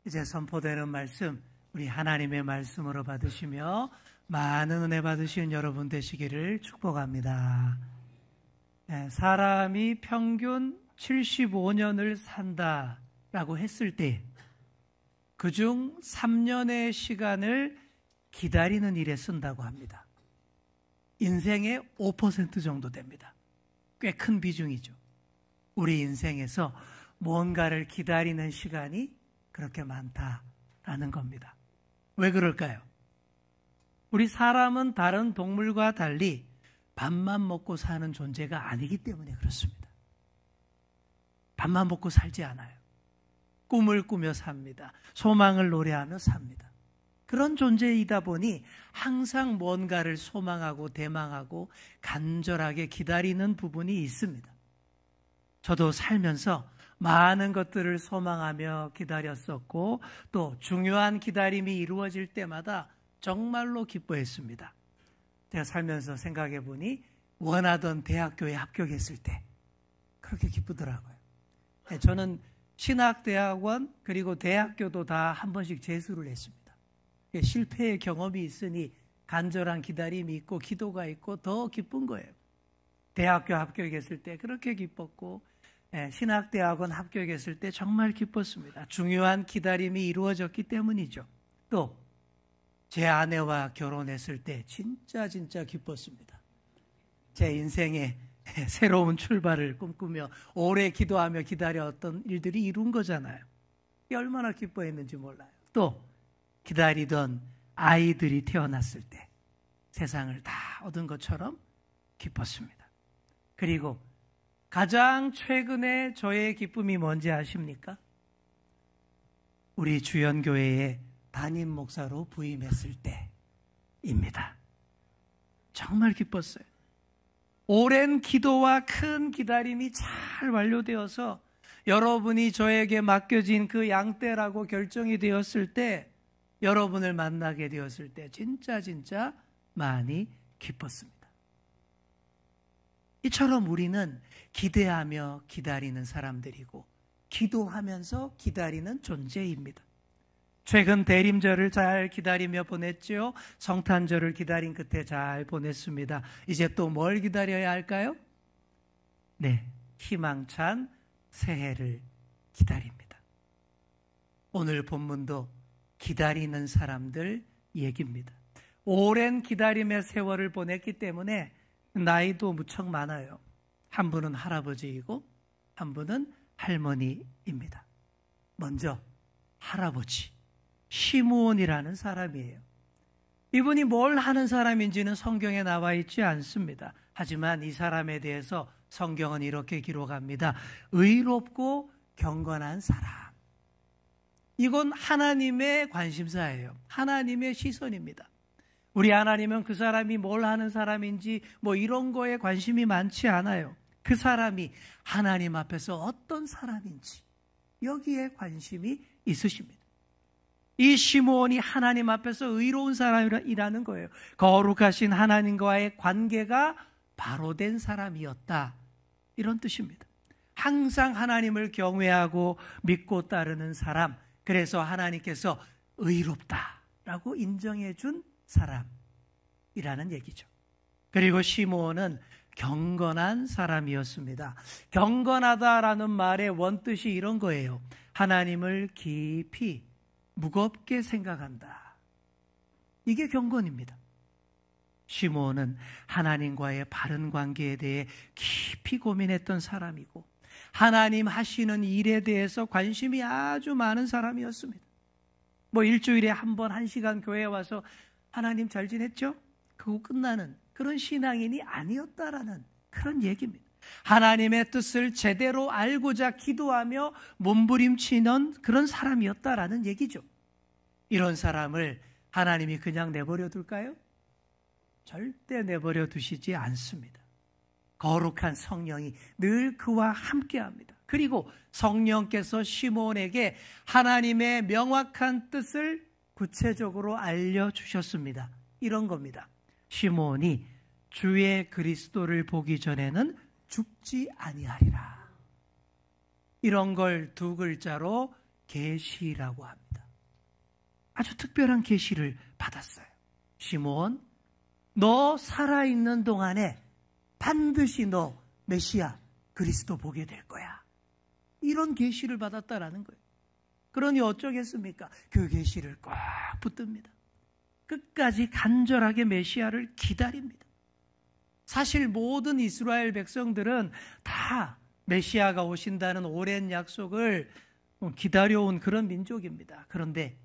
이제 선포되는 말씀, 우리 하나님의 말씀으로 받으시며 많은 은혜 받으신 여러분 되시기를 축복합니다. 사람이 평균 75년을 산다라고 했을 때 그중 3년의 시간을 기다리는 일에 쓴다고 합니다. 인생의 5% 정도 됩니다. 꽤 큰 비중이죠. 우리 인생에서 뭔가를 기다리는 시간이 그렇게 많다라는 겁니다. 왜 그럴까요? 우리 사람은 다른 동물과 달리 밥만 먹고 사는 존재가 아니기 때문에 그렇습니다. 밥만 먹고 살지 않아요. 꿈을 꾸며 삽니다. 소망을 노래하며 삽니다. 그런 존재이다 보니 항상 뭔가를 소망하고 대망하고 간절하게 기다리는 부분이 있습니다. 저도 살면서 많은 것들을 소망하며 기다렸었고 또 중요한 기다림이 이루어질 때마다 정말로 기뻐했습니다. 제가 살면서 생각해 보니 원하던 대학교에 합격했을 때 그렇게 기쁘더라고요. 저는 신학대학원 그리고 대학교도 다 한 번씩 재수를 했습니다. 실패의 경험이 있으니 간절한 기다림이 있고 기도가 있고 더 기쁜 거예요. 대학교 합격했을 때 그렇게 기뻤고 신학대학원 합격했을 때 정말 기뻤습니다. 중요한 기다림이 이루어졌기 때문이죠. 또 제 아내와 결혼했을 때 진짜 기뻤습니다. 제 인생에 새로운 출발을 꿈꾸며 오래 기도하며 기다렸던 일들이 이룬 거잖아요. 얼마나 기뻐했는지 몰라요. 또 기다리던 아이들이 태어났을 때 세상을 다 얻은 것처럼 기뻤습니다. 그리고 가장 최근에 저의 기쁨이 뭔지 아십니까? 우리 주연교회에 담임 목사로 부임했을 때입니다. 정말 기뻤어요. 오랜 기도와 큰 기다림이 잘 완료되어서 여러분이 저에게 맡겨진 그 양떼라고 결정이 되었을 때 여러분을 만나게 되었을 때 진짜 많이 기뻤습니다. 이처럼 우리는 기대하며 기다리는 사람들이고 기도하면서 기다리는 존재입니다. 최근 대림절을 잘 기다리며 보냈죠. 성탄절을 기다린 끝에 잘 보냈습니다. 이제 또 뭘 기다려야 할까요? 네, 희망찬 새해를 기다립니다. 오늘 본문도 기다리는 사람들 얘기입니다. 오랜 기다림의 세월을 보냈기 때문에 나이도 무척 많아요. 한 분은 할아버지이고 한 분은 할머니입니다. 먼저 할아버지 시므온이라는 사람이에요. 이분이 뭘 하는 사람인지는 성경에 나와 있지 않습니다. 하지만 이 사람에 대해서 성경은 이렇게 기록합니다. 의롭고 경건한 사람. 이건 하나님의 관심사예요. 하나님의 시선입니다. 우리 하나님은 그 사람이 뭘 하는 사람인지 이런 거에 관심이 많지 않아요. 그 사람이 하나님 앞에서 어떤 사람인지 여기에 관심이 있으십니다. 이 시므온이 하나님 앞에서 의로운 사람이라는 거예요. 거룩하신 하나님과의 관계가 바로 된 사람이었다. 이런 뜻입니다. 항상 하나님을 경외하고 믿고 따르는 사람. 그래서 하나님께서 의롭다라고 인정해 준 사람이라는 얘기죠. 그리고 시므온은 경건한 사람이었습니다. 경건하다라는 말의 원뜻이 이런 거예요. 하나님을 깊이 무겁게 생각한다. 이게 경건입니다. 시므온은 하나님과의 바른 관계에 대해 깊이 고민했던 사람이고 하나님 하시는 일에 대해서 관심이 아주 많은 사람이었습니다. 일주일에 한 번 1시간 교회에 와서 하나님 잘 지냈죠? 그거 끝나는 그런 신앙인이 아니었다라는 그런 얘기입니다. 하나님의 뜻을 제대로 알고자 기도하며 몸부림치는 그런 사람이었다라는 얘기죠. 이런 사람을 하나님이 그냥 내버려 둘까요? 절대 내버려 두시지 않습니다. 거룩한 성령이 늘 그와 함께합니다. 그리고 성령께서 시므온에게 하나님의 명확한 뜻을 구체적으로 알려주셨습니다. 이런 겁니다. 시므온이 주의 그리스도를 보기 전에는 죽지 아니하리라. 이런 걸 두 글자로 계시라고 합니다. 아주 특별한 계시를 받았어요. 시몬, 너 살아있는 동안에 반드시 너 메시아 그리스도 보게 될 거야. 이런 계시를 받았다라는 거예요. 그러니 어쩌겠습니까? 그 계시를 꼭 붙듭니다. 끝까지 간절하게 메시아를 기다립니다. 사실 모든 이스라엘 백성들은 다 메시아가 오신다는 오랜 약속을 기다려온 그런 민족입니다. 그런데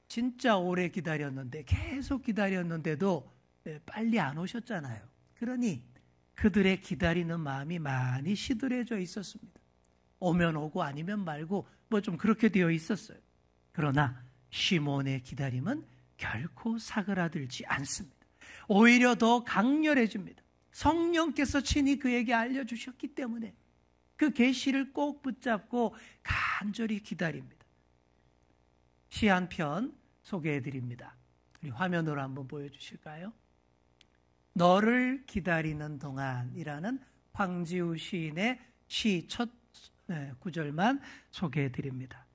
진짜 오래 기다렸는데, 계속 기다렸는데도 빨리 안 오셨잖아요. 그러니 그들의 기다리는 마음이 많이 시들해져 있었습니다. 오면 오고 아니면 말고 뭐 좀 그렇게 되어 있었어요. 그러나 시몬의 기다림은 결코 사그라들지 않습니다. 오히려 더 강렬해집니다. 성령께서 친히 그에게 알려주셨기 때문에 그 계시를 꼭 붙잡고 간절히 기다립니다. 시 한 편 소개해드립니다. 우리 화면으로 한번 보여주실까요? 너를 기다리는 동안이라는 황지우 시인의 시 첫 구절만 소개해드립니다.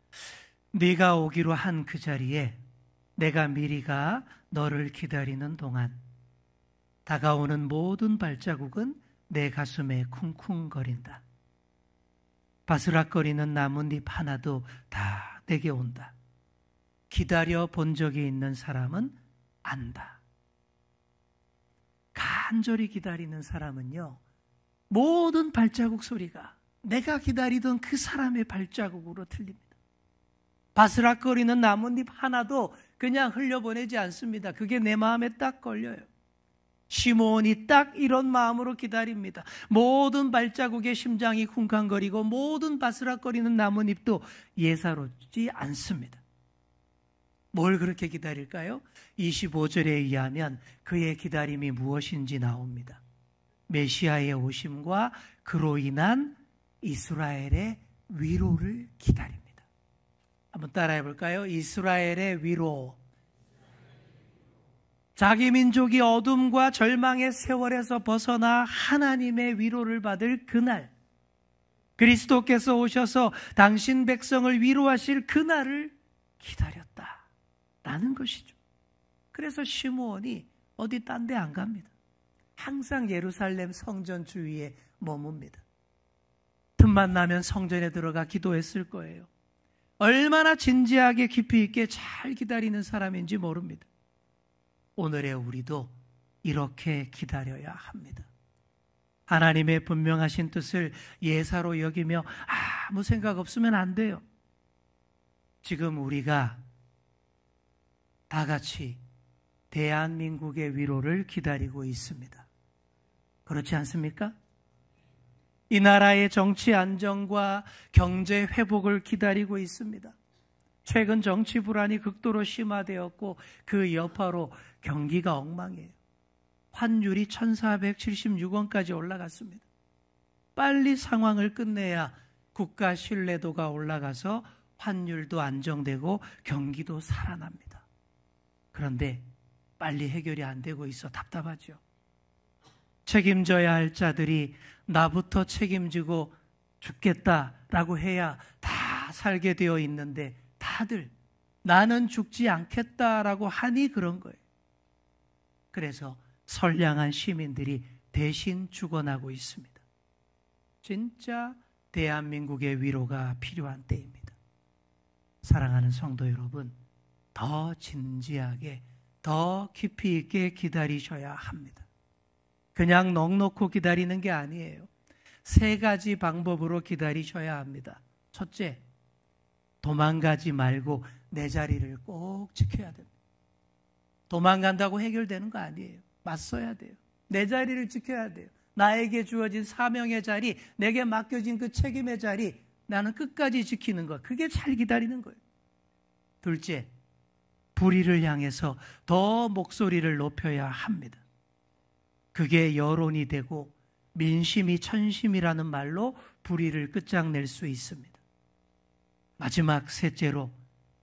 네가 오기로 한 그 자리에 내가 미리 가 너를 기다리는 동안 다가오는 모든 발자국은 내 가슴에 쿵쿵거린다. 바스락거리는 나뭇잎 하나도 다 내게 온다. 기다려 본 적이 있는 사람은 안다. 간절히 기다리는 사람은요, 모든 발자국 소리가 내가 기다리던 그 사람의 발자국으로 들립니다. 바스락거리는 나뭇잎 하나도 그냥 흘려보내지 않습니다. 그게 내 마음에 딱 걸려요. 시몬이 딱 이런 마음으로 기다립니다. 모든 발자국에 심장이 쿵쾅거리고 모든 바스락거리는 나뭇잎도 예사롭지 않습니다. 뭘 그렇게 기다릴까요? 25절에 의하면 그의 기다림이 무엇인지 나옵니다. 메시아의 오심과 그로 인한 이스라엘의 위로를 기다립니다. 한번 따라해 볼까요? 이스라엘의 위로. 자기 민족이 어둠과 절망의 세월에서 벗어나 하나님의 위로를 받을 그날, 그리스도께서 오셔서 당신 백성을 위로하실 그날을 기다렸다라는 것이죠. 그래서 시므온이 어디 딴 데 안 갑니다. 항상 예루살렘 성전 주위에 머뭅니다. 틈만 나면 성전에 들어가 기도했을 거예요. 얼마나 진지하게 깊이 있게 잘 기다리는 사람인지 모릅니다. 오늘의 우리도 이렇게 기다려야 합니다. 하나님의 분명하신 뜻을 예사로 여기며 아무 생각 없으면 안 돼요. 지금 우리가 다 같이 대한민국의 위로를 기다리고 있습니다. 그렇지 않습니까? 이 나라의 정치 안정과 경제 회복을 기다리고 있습니다. 최근 정치 불안이 극도로 심화되었고 그 여파로 경기가 엉망이에요. 환율이 1,476원까지 올라갔습니다. 빨리 상황을 끝내야 국가 신뢰도가 올라가서 환율도 안정되고 경기도 살아납니다. 그런데 빨리 해결이 안 되고 있어 답답하죠. 책임져야 할 자들이 나부터 책임지고 죽겠다라고 해야 다 살게 되어 있는데 다들 나는 죽지 않겠다라고 하니 그런 거예요. 그래서 선량한 시민들이 대신 죽어나고 있습니다. 진짜 대한민국의 위로가 필요한 때입니다. 사랑하는 성도 여러분, 더 진지하게, 더 깊이 있게 기다리셔야 합니다. 그냥 넋놓고 기다리는 게 아니에요. 3가지 방법으로 기다리셔야 합니다. 첫째, 도망가지 말고 내 자리를 꼭 지켜야 됩니다. 도망간다고 해결되는 거 아니에요. 맞서야 돼요. 내 자리를 지켜야 돼요. 나에게 주어진 사명의 자리, 내게 맡겨진 그 책임의 자리, 나는 끝까지 지키는 것. 그게 잘 기다리는 거예요. 둘째, 불의를 향해서 더 목소리를 높여야 합니다. 그게 여론이 되고 민심이 천심이라는 말로 불의를 끝장낼 수 있습니다. 마지막 셋째로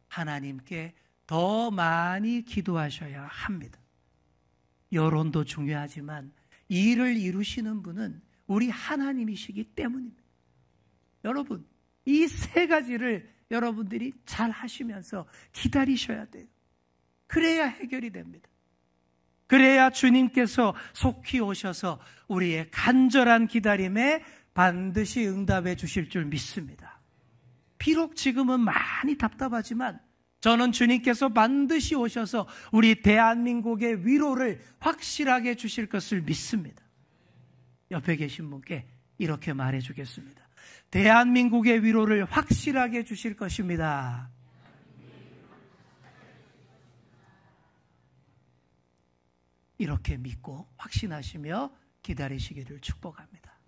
하나님께 더 많이 기도하셔야 합니다. 여론도 중요하지만 일을 이루시는 분은 우리 하나님이시기 때문입니다. 여러분, 이 3가지를 여러분들이 잘 하시면서 기다리셔야 돼요. 그래야 해결이 됩니다. 그래야 주님께서 속히 오셔서 우리의 간절한 기다림에 반드시 응답해 주실 줄 믿습니다. 비록 지금은 많이 답답하지만 저는 주님께서 반드시 오셔서 우리 대한민국의 위로를 확실하게 주실 것을 믿습니다. 옆에 계신 분께 이렇게 말해 주겠습니다. 대한민국의 위로를 확실하게 주실 것입니다. 이렇게 믿고 확신하시며 기다리시기를 축복합니다.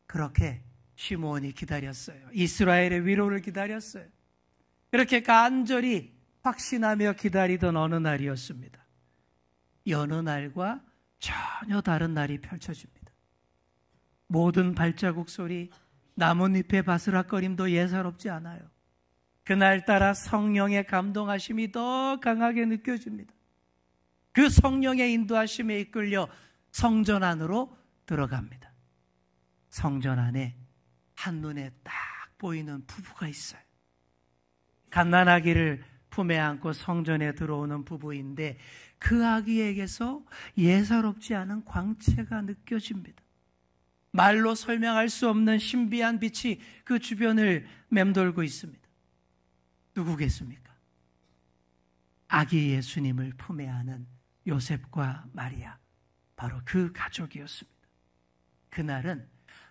그렇게 시므온이 기다렸어요. 이스라엘의 위로를 기다렸어요. 그렇게 간절히 확신하며 기다리던 어느 날이었습니다. 여느 날과 전혀 다른 날이 펼쳐집니다. 모든 발자국 소리, 나뭇잎의 바스락거림도 예사롭지 않아요. 그날따라 성령의 감동하심이 더 강하게 느껴집니다. 그 성령의 인도하심에 이끌려 성전 안으로 들어갑니다. 성전 안에 한눈에 딱 보이는 부부가 있어요. 갓난아기를 품에 안고 성전에 들어오는 부부인데 그 아기에게서 예사롭지 않은 광채가 느껴집니다. 말로 설명할 수 없는 신비한 빛이 그 주변을 맴돌고 있습니다. 누구겠습니까? 아기 예수님을 품에 안은 요셉과 마리아, 바로 그 가족이었습니다. 그날은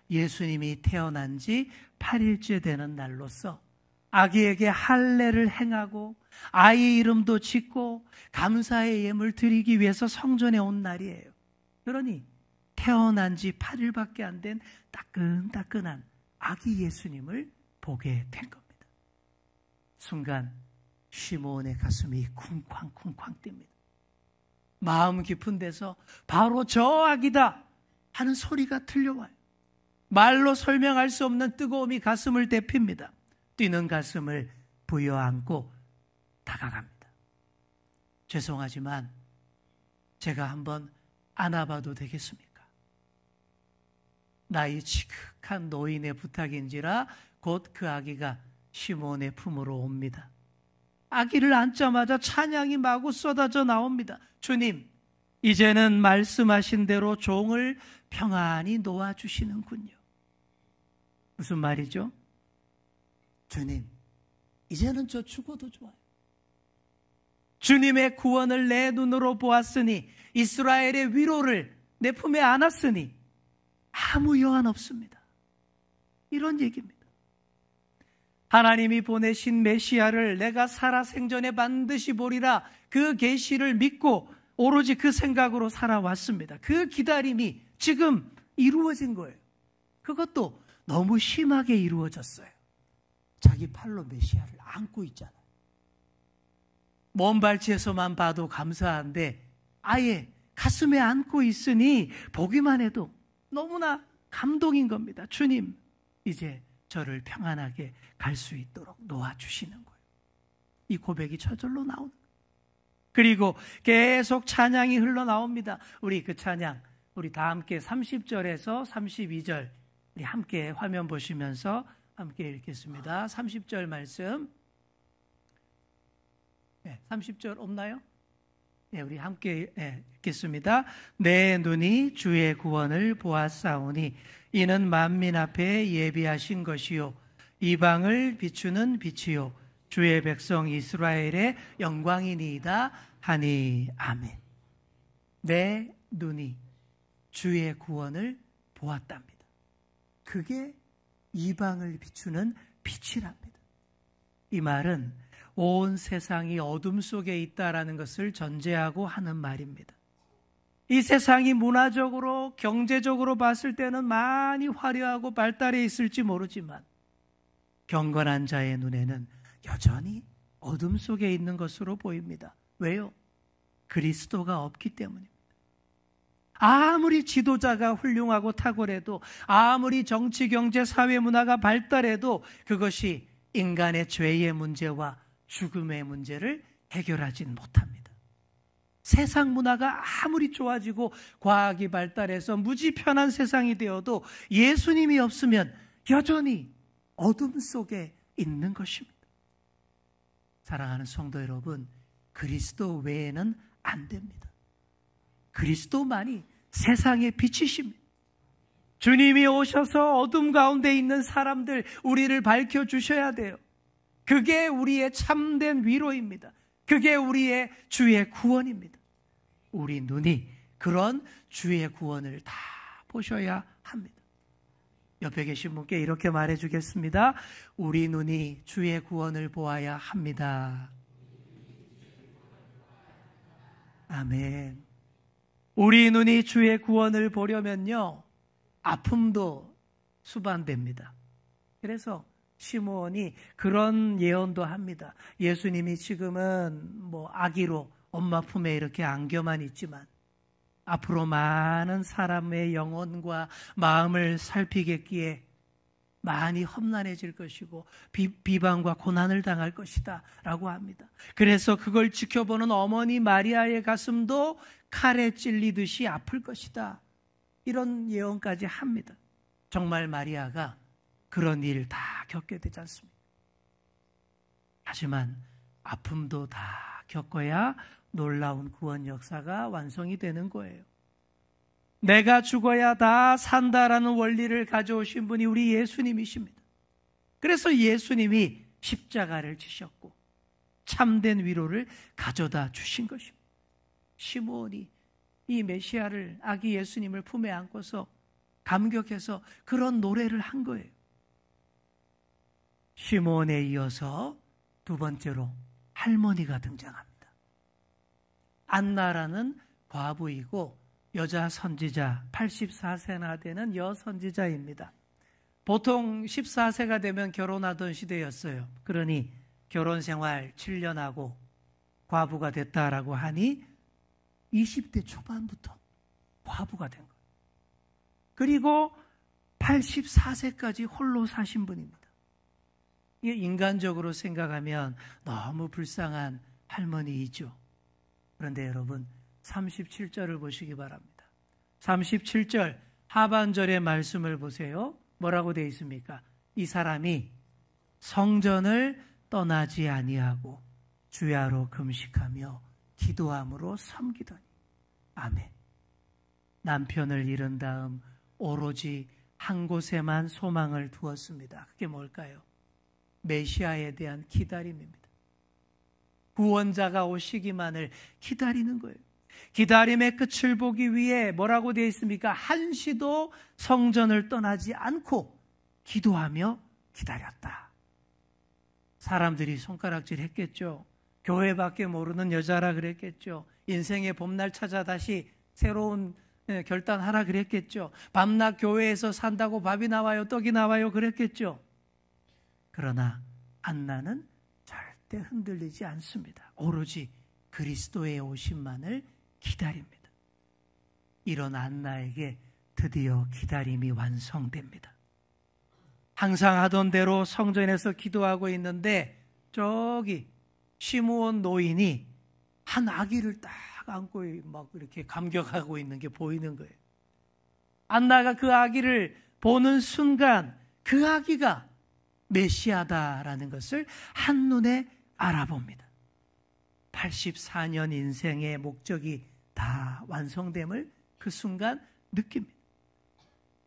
예수님이 태어난 지 8일째 되는 날로서 아기에게 할례를 행하고 아이 이름도 짓고 감사의 예물 드리기 위해서 성전에 온 날이에요. 그러니 태어난 지 8일밖에 안 된 따끈따끈한 아기 예수님을 보게 된 겁니다. 순간 시므온의 가슴이 쿵쾅쿵쾅 뜁니다. 마음 깊은 데서 바로 저 아기다 하는 소리가 들려와요. 말로 설명할 수 없는 뜨거움이 가슴을 데핍니다. 뛰는 가슴을 부여안고 다가갑니다. 죄송하지만 제가 한번 안아봐도 되겠습니까? 나이 지극한 노인의 부탁인지라 곧 그 아기가 시므온의 품으로 옵니다. 아기를 안자마자 찬양이 마구 쏟아져 나옵니다. 주님, 이제는 말씀하신 대로 종을 평안히 놓아주시는군요. 무슨 말이죠? 주님, 이제는 저 죽어도 좋아요. 주님의 구원을 내 눈으로 보았으니 이스라엘의 위로를 내 품에 안았으니 아무 여한 없습니다. 이런 얘기입니다. 하나님이 보내신 메시아를 내가 살아생전에 반드시 보리라, 그 계시를 믿고 오로지 그 생각으로 살아왔습니다. 그 기다림이 지금 이루어진 거예요. 그것도 너무 심하게 이루어졌어요. 자기 팔로 메시아를 안고 있잖아요. 먼 발치에서만 봐도 감사한데 아예 가슴에 안고 있으니 보기만 해도 너무나 감동인 겁니다. 주님, 이제 저를 평안하게 갈 수 있도록 놓아주시는 거예요. 이 고백이 저절로 나오는 거예요. 그리고 계속 찬양이 흘러나옵니다. 우리 그 찬양, 우리 다 함께 30절에서 32절 우리 함께 화면 보시면서 함께 읽겠습니다. 30절 말씀. 네, 30절 없나요? 네, 우리 함께 읽겠습니다. 내 눈이 주의 구원을 보았사오니 이는 만민 앞에 예비하신 것이요 이방을 비추는 빛이요 주의 백성 이스라엘의 영광이니이다 하니. 아멘. 내 눈이 주의 구원을 보았답니다. 그게 이방을 비추는 빛이랍니다. 이 말은 온 세상이 어둠 속에 있다라는 것을 전제하고 하는 말입니다. 이 세상이 문화적으로, 경제적으로 봤을 때는 많이 화려하고 발달해 있을지 모르지만 경건한 자의 눈에는 여전히 어둠 속에 있는 것으로 보입니다. 왜요? 그리스도가 없기 때문입니다. 아무리 지도자가 훌륭하고 탁월해도, 아무리 정치, 경제, 사회, 문화가 발달해도 그것이 인간의 죄의 문제와 죽음의 문제를 해결하진 못합니다. 세상 문화가 아무리 좋아지고 과학이 발달해서 무지 편한 세상이 되어도 예수님이 없으면 여전히 어둠 속에 있는 것입니다. 사랑하는 성도 여러분, 그리스도 외에는 안 됩니다. 그리스도만이 세상의 빛이십니다. 주님이 오셔서 어둠 가운데 있는 사람들, 우리를 밝혀주셔야 돼요. 그게 우리의 참된 위로입니다. 그게 우리의 주의 구원입니다. 우리 눈이 그런 주의 구원을 다 보셔야 합니다. 옆에 계신 분께 이렇게 말해주겠습니다. 우리 눈이 주의 구원을 보아야 합니다. 아멘. 우리 눈이 주의 구원을 보려면요, 아픔도 수반됩니다. 그래서 시므온이 그런 예언도 합니다. 예수님이 지금은 아기로 엄마 품에 이렇게 안겨만 있지만 앞으로 많은 사람의 영혼과 마음을 살피겠기에 많이 험난해질 것이고 비방과 고난을 당할 것이다 라고 합니다. 그래서 그걸 지켜보는 어머니 마리아의 가슴도 칼에 찔리듯이 아플 것이다, 이런 예언까지 합니다. 정말 마리아가 그런 일 다 겪게 되지 않습니까? 하지만 아픔도 다 겪어야 놀라운 구원 역사가 완성이 되는 거예요. 내가 죽어야 다 산다라는 원리를 가져오신 분이 우리 예수님이십니다. 그래서 예수님이 십자가를 지셨고 참된 위로를 가져다 주신 것입니다. 시므온이 이 메시아를, 아기 예수님을 품에 안고서 감격해서 그런 노래를 한 거예요. 시므온에 이어서 두 번째로 할머니가 등장합니다. 안나라는 과부이고 여자 선지자, 84세나 되는 여선지자입니다. 보통 14세가 되면 결혼하던 시대였어요. 그러니 결혼 생활 7년 하고 과부가 됐다라고 하니 20대 초반부터 과부가 된 거예요. 그리고 84세까지 홀로 사신 분입니다. 이게 인간적으로 생각하면 너무 불쌍한 할머니이죠. 그런데 여러분, 37절을 보시기 바랍니다. 37절 하반절의 말씀을 보세요. 뭐라고 되어 있습니까? 이 사람이 성전을 떠나지 아니하고 주야로 금식하며 기도함으로 섬기더니. 아멘. 남편을 잃은 다음 오로지 한 곳에만 소망을 두었습니다. 그게 뭘까요? 메시아에 대한 기다림입니다. 구원자가 오시기만을 기다리는 거예요. 기다림의 끝을 보기 위해 뭐라고 되어 있습니까? 한시도 성전을 떠나지 않고 기도하며 기다렸다. 사람들이 손가락질 했겠죠. 교회밖에 모르는 여자라 그랬겠죠. 인생의 봄날 찾아 다시 새로운 결단하라 그랬겠죠. 밤낮 교회에서 산다고 밥이 나와요, 떡이 나와요 그랬겠죠. 그러나 안나는 절대 흔들리지 않습니다. 오로지 그리스도의 오심만을 기다립니다. 이런 안나에게 드디어 기다림이 완성됩니다. 항상 하던 대로 성전에서 기도하고 있는데 저기 시므온 노인이 한 아기를 딱 안고 막 이렇게 감격하고 있는 게 보이는 거예요. 안나가 그 아기를 보는 순간 그 아기가 메시아다라는 것을 한눈에 알아봅니다. 84년 인생의 목적이 다 완성됨을 그 순간 느낍니다.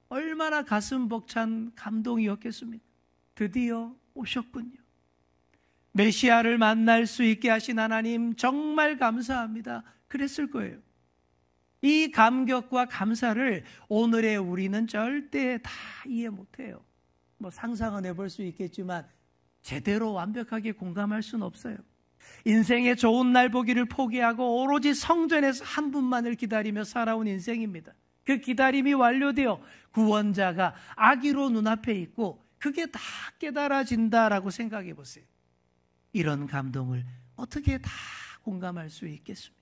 얼마나 가슴 벅찬 감동이었겠습니까? 드디어 오셨군요. 메시아를 만날 수 있게 하신 하나님 정말 감사합니다. 그랬을 거예요. 이 감격과 감사를 오늘의 우리는 절대 다 이해 못해요. 상상은 해볼 수 있겠지만 제대로 완벽하게 공감할 수는 없어요. 인생의 좋은 날 보기를 포기하고 오로지 성전에서 한 분만을 기다리며 살아온 인생입니다. 그 기다림이 완료되어 구원자가 아기로 눈앞에 있고 그게 다 깨달아진다라고 생각해 보세요. 이런 감동을 어떻게 다 공감할 수 있겠습니까?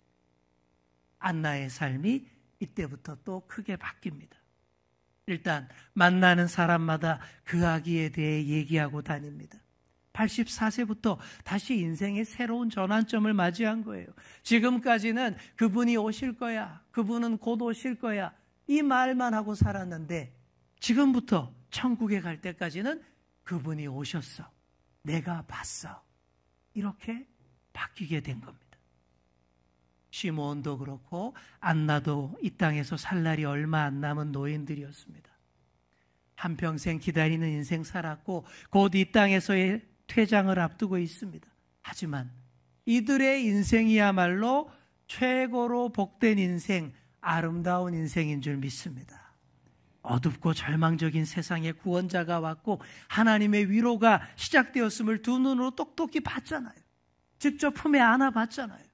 안나의 삶이 이때부터 또 크게 바뀝니다. 일단 만나는 사람마다 그 아기에 대해 얘기하고 다닙니다. 84세부터 다시 인생의 새로운 전환점을 맞이한 거예요. 지금까지는 그분이 오실 거야, 그분은 곧 오실 거야, 이 말만 하고 살았는데 지금부터 천국에 갈 때까지는 그분이 오셨어, 내가 봤어, 이렇게 바뀌게 된 겁니다. 시므온도 그렇고 안나도 이 땅에서 살 날이 얼마 안 남은 노인들이었습니다. 한평생 기다리는 인생 살았고 곧 이 땅에서의 퇴장을 앞두고 있습니다. 하지만 이들의 인생이야말로 최고로 복된 인생, 아름다운 인생인 줄 믿습니다. 어둡고 절망적인 세상에 구원자가 왔고 하나님의 위로가 시작되었음을 두 눈으로 똑똑히 봤잖아요. 직접 품에 안아봤잖아요.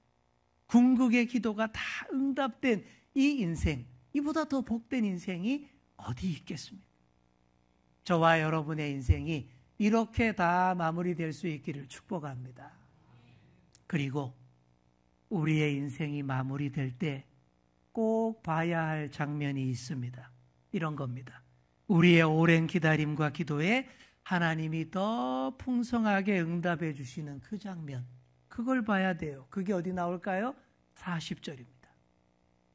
궁극의 기도가 다 응답된 이 인생, 이보다 더 복된 인생이 어디 있겠습니까? 저와 여러분의 인생이 이렇게 다 마무리될 수 있기를 축복합니다. 그리고 우리의 인생이 마무리될 때 꼭 봐야 할 장면이 있습니다. 이런 겁니다. 우리의 오랜 기다림과 기도에 하나님이 더 풍성하게 응답해 주시는 그 장면, 그걸 봐야 돼요. 그게 어디 나올까요? 40절입니다.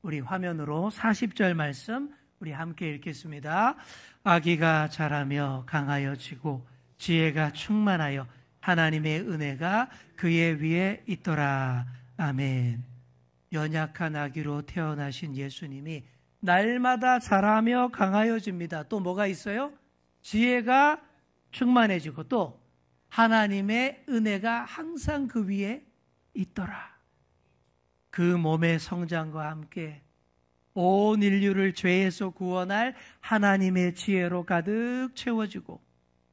우리 화면으로 40절 말씀 우리 함께 읽겠습니다. 아기가 자라며 강하여지고 지혜가 충만하여 하나님의 은혜가 그의 위에 있더라. 아멘. 연약한 아기로 태어나신 예수님이 날마다 자라며 강하여집니다. 또 뭐가 있어요? 지혜가 충만해지고 또 하나님의 은혜가 항상 그 위에 있더라. 그 몸의 성장과 함께 온 인류를 죄에서 구원할 하나님의 지혜로 가득 채워지고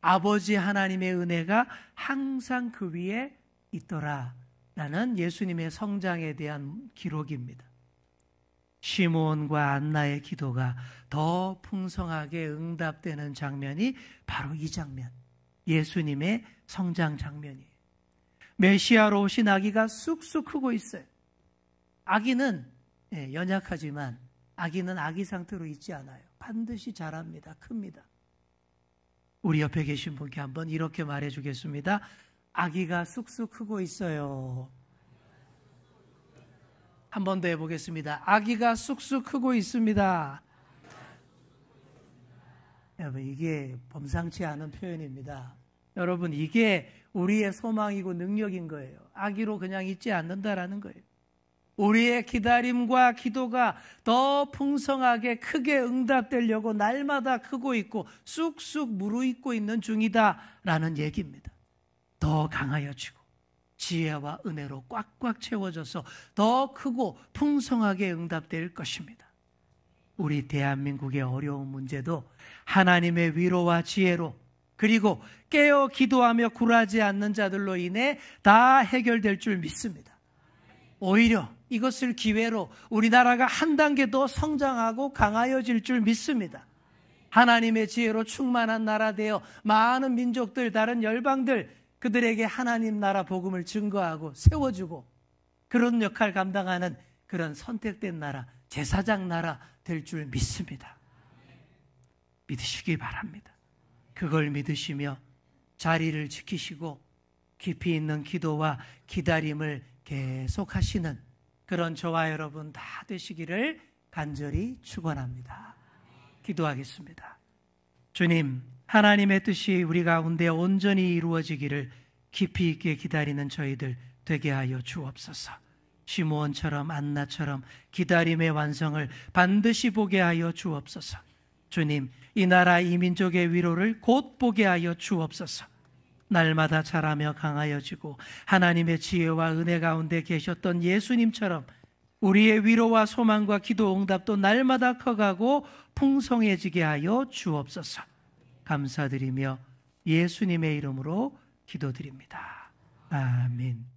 아버지 하나님의 은혜가 항상 그 위에 있더라 라는 예수님의 성장에 대한 기록입니다. 시므온과 안나의 기도가 더 풍성하게 응답되는 장면이 바로 이 장면, 예수님의 성장 장면이에요. 메시아로 오신 아기가 쑥쑥 크고 있어요. 아기는 연약하지만 아기는 아기 상태로 있지 않아요. 반드시 자랍니다. 큽니다. 우리 옆에 계신 분께 한번 이렇게 말해주겠습니다. 아기가 쑥쑥 크고 있어요. 한 번 더 해보겠습니다. 아기가 쑥쑥 크고 있습니다. 여러분, 이게 범상치 않은 표현입니다. 여러분, 이게 우리의 소망이고 능력인 거예요. 아기로 그냥 있지 않는다라는 거예요. 우리의 기다림과 기도가 더 풍성하게 크게 응답되려고 날마다 크고 있고 쑥쑥 무르익고 있는 중이다라는 얘기입니다. 더 강하여지고 지혜와 은혜로 꽉꽉 채워져서 더 크고 풍성하게 응답될 것입니다. 우리 대한민국의 어려운 문제도 하나님의 위로와 지혜로 그리고 깨어 기도하며 굴하지 않는 자들로 인해 다 해결될 줄 믿습니다. 오히려 이것을 기회로 우리나라가 한 단계 더 성장하고 강하여질 줄 믿습니다. 하나님의 지혜로 충만한 나라 되어 많은 민족들, 다른 열방들, 그들에게 하나님 나라 복음을 증거하고 세워주고 그런 역할 감당하는 그런 선택된 나라, 제사장 나라 될 줄 믿습니다. 믿으시기 바랍니다. 그걸 믿으시며 자리를 지키시고 깊이 있는 기도와 기다림을 계속하시는 그런 저와 여러분 다 되시기를 간절히 축원합니다. 기도하겠습니다. 주님, 하나님의 뜻이 우리 가운데 온전히 이루어지기를 깊이 있게 기다리는 저희들 되게 하여 주옵소서. 시므온처럼 안나처럼 기다림의 완성을 반드시 보게 하여 주옵소서. 주님, 이 나라 이 민족의 위로를 곧 보게 하여 주옵소서. 날마다 자라며 강하여지고 하나님의 지혜와 은혜 가운데 계셨던 예수님처럼 우리의 위로와 소망과 기도 응답도 날마다 커가고 풍성해지게 하여 주옵소서. 감사드리며 예수님의 이름으로 기도드립니다. 아멘.